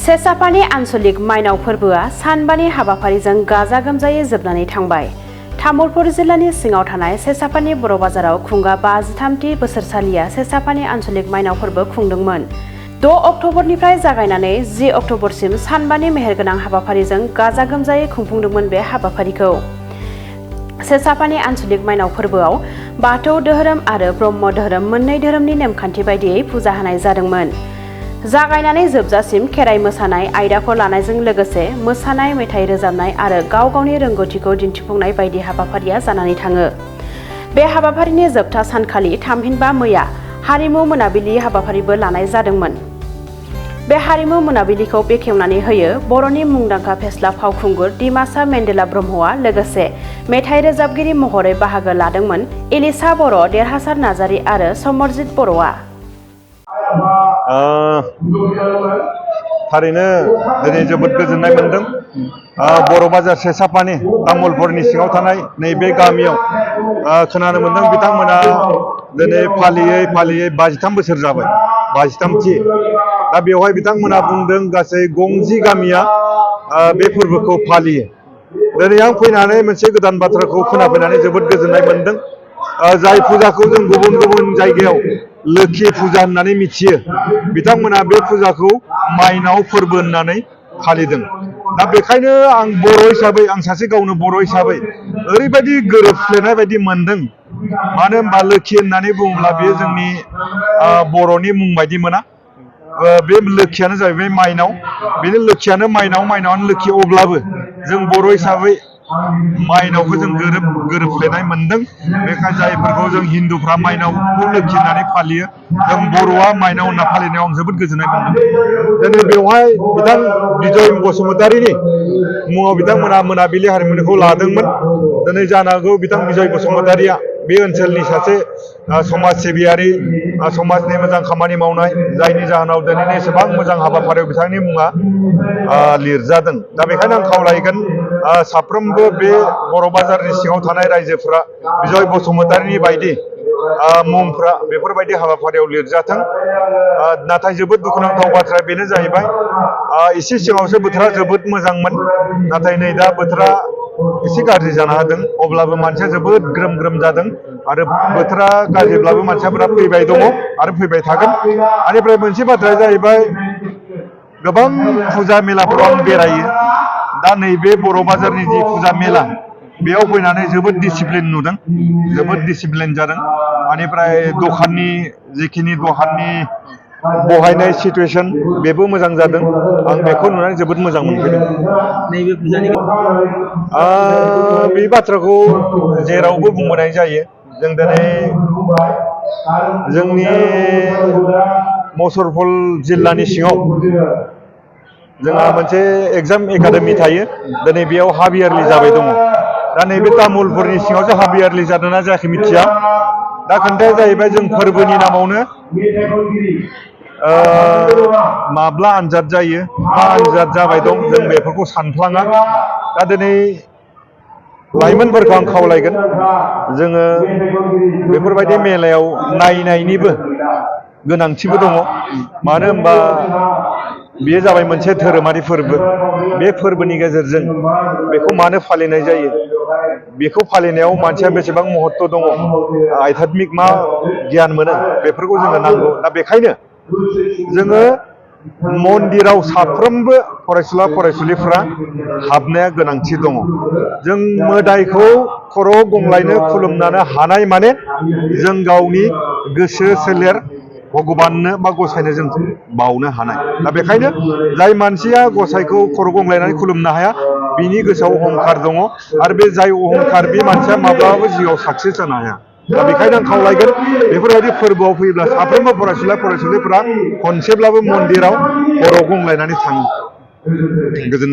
सेसाफानि आन्सलिक माइनाव फोरबोआ सानबानि हाबाफारिजों गाजा गोमजायै जोबनानै थांबाय। तामुलपुर जिल्लानि सिङाव थानाय सेसाफानि बर' बाजाराव खुंगा 53थि बोसोरसालिया सेसाफानि आन्सलिक माइनाव फोरबो खुंदोंमोन। 6 अक्ट'बरनिफ्राय जागायनानै 10 अक्ट'बरसिम सानबानि मेहेरगोनां हाबाफारिजों गाजा गोमजायै खुंफुंदोंमोन बे हाबाफारिखौ। सेसाफानि आन्सलिक माइनाव फोरबोआव बाथौ धोरोम आरो ब्रह्म धोरोम मोननै धोरोमनि नेमखान्थि बायदियै फुजा होनाय जादोंमोन। जागायनानै जोबजासिम खेराइ मोसानाय आयदाखौ लानायजों लोगोसे मोसानाय, मेथाइ रोजाबनाय आरो गाव गावनि रोंगौथिखौ दिन्थिफुंनाय बायदि हाबाफारिया जानानै थाङो। बे हाबाफारिनि जोबथा सानखालि थामहिनबा मैया हारिमु मोनाबिलि हाबाफारिबो लानाय जादोंमोन। बे हारिमु मोनाबिलिखौ बेखेवनानै होयो बर'नि मुंदांखा फेस्ला फावखुंगुर डिमासा मेन्डेला ब्रह्मआ। लोगोसे मेथाइ रोजाबगिरि महरै बाहागो लादोंमोन एलिसा बर', देरहासार नार्जारी आरो समरजित बर'आ। थारैनो दिनै जोबोद गोजोननाय मोनदों। बर' बाजार सेसाफानि तामुलपुरनि सिङाव थानाय नैबे गामियाव खोनानो मोनदों बिथांमोना दिनै फालियै 53 बोसोर जाबाय, 53थि। दा बेवहाय बिथांमोना बुंदों गासै 50 गामिया बे फोरबोखौ फालियो। दिनै आं फैनानै मोनसे गोदान बाथ्राखौ खोनाफैनानै जोबोद गोजोननाय मोनदों। जाय फुजाखौ जों गुबुन गुबुन जायगायाव लोखि फुजा होननानै मिथियो, बिथांमोना बे फुजाखौ माइनाव फोरबो होननानै फालिदों। दा बेखायनो आं बर' हिसाबै, आं सासे गावनो बर' हिसाबै ओरैबायदि गोरोबफ्लेनाय बायदि मोनदों। मानो होनबा लोखि होननानै बुङोब्ला बेयो जोंनि बर'नि मुं बायदि मोना। बे लोखियानो जाहैबाय माइनाव। बेनो लोखियानो माइनाव, माइनावानो लोखि। अब्लाबो जों बर' हिसाबै माइनावखौ जों गोरोबफ्लेनाय मोनदों। बेखायनो जायफोरखौ जों हिन्दुफ्रा माइनावखौ लोखि होननानै फालियो, जों बर'आ माइनाव होनना फालिनायाव आं जोबोद गोजोननाय मोनदों। दिनै बेवहाय बिथां बिजय बसुमतारीनि मुङाव बिथांमोना मोनाबिलि हारिमुनिखौ लादोंमोन। दिनै जानो हागौ बिथां बिजय बसुमतारीया बे ओनसोलनि सासे समाज सिबियारि, समाजनि मोजां खामानि मावनाय, जायनि जाहोनाव दिनैनि एसेबां मोजां हाबाफारियाव बिथांनि मुङा लिरजादों। दा बेखायनो आं खावलायगोन साफ्रोमबो बे बर' बाजारनि सिङाव थानाय रायजोफ्रा बिजय बसुमतारीनि बायदि मुंफ्रा बेफोरबायदि हाबाफारियाव लिरजाथों। नाथाय जोबोद दुखुनांथाव बाथ्राया बेनो जाहैबाय, एसे सिगाङावसो बोथोरा जोबोद मोजांमोन, नाथाय नै दा बोथोरा एसे गाज्रि जाना होदों। अब्लाबो मानसिया जोबोद ग्रोम ग्रोम जादों आरो बोथोरा गाज्रिब्लाबो मानसिफोरा फैबाय दङ आरो फैबाय थागोन। बेनिफ्राय मोनसे बाथ्राया जाहैबाय, गोबां फुजा मेलाफोराव आं बेरायो। दा नैबे बर' बाजारनि जि फुजा मेला, बेयाव फैनानै जोबोद डिसिप्लिन नुदों, जोबोद डिसिप्लिन जादों। बेनिफ्राय दखाननि जिखिनि दखाननि बहायनाय सिटुएसन, बेबो मोजां जादों। आं बेखौ नुनानै जोबोद मोजां मोनफैदों। नैबे फुजानि बे बाथ्राखौ जेरावबो बुंबोनाय जायो। जों दिनै जोंनि मुसलपुर जिल्लानि सिङाव जोंहा मोनसे एग्जाम एकाडेमि थायो। दिनै बेयाव हाफ इयारलि जाबाय दङ। दा नैबे तामुलपुरनि सिङावसो हाफ इयारलि जादोंना जायाखै मिथिया। दा खोथाया जाहैबाय, जों फोरबोनि नामावनो माब्ला आनजाद जायो, मा आनजाद जाबाय दं, जों बेफोरखौ सानफ्लाङा। दा दिनै लाइमोनफोरखौ आं खावलायगोन, जोङो बेफोरबायदि मेलायाव नायनायनिबो गोनांथिबो दङ। मानो होनबा बेयो जाबाय मोनसे धोरोमारि फोरबो। बे फोरबोनि गेजेरजों बेखौ मानो फालिनाय जायो, बेखौ फालिनायाव मानसिया बेसेबां महत्व दङ, आध्यात्मिक मा गियान मोनो, बेफोरखौ जोङो नांगौ। दा बेखायनो जोङो मन्दिराव साफ्रोमबो फरायसुला फरायसुलिफ्रा हाबनाया गोनांथि दङ। जों मोदायखौ खर' गंग्लायनो खुलुमनो हानाय माने जों गावनि गोसो सोलेर भगबाननो बा गसायनो जों बावनो हानाय। दा बेखायनो जाय मानसिया गसाइखौ खर' गंग्लायनानै खुलुमनो हाया, बिनि गोसोआव अहंखार दङ। आरो बे जाय अहंखार, बे मानसिया माब्लाबाबो जिउआव साक्सेस जानो हाया। दा बेखायनो आं खावलायगोन, बेफोरबायदि फोरबोआव फैयोब्ला साफ्रोमबो फरायसुला फरायसुलिफोरा खनसेब्लाबो मन्दिराव खर' गंग्लायनानै थाङो। गोजोननाय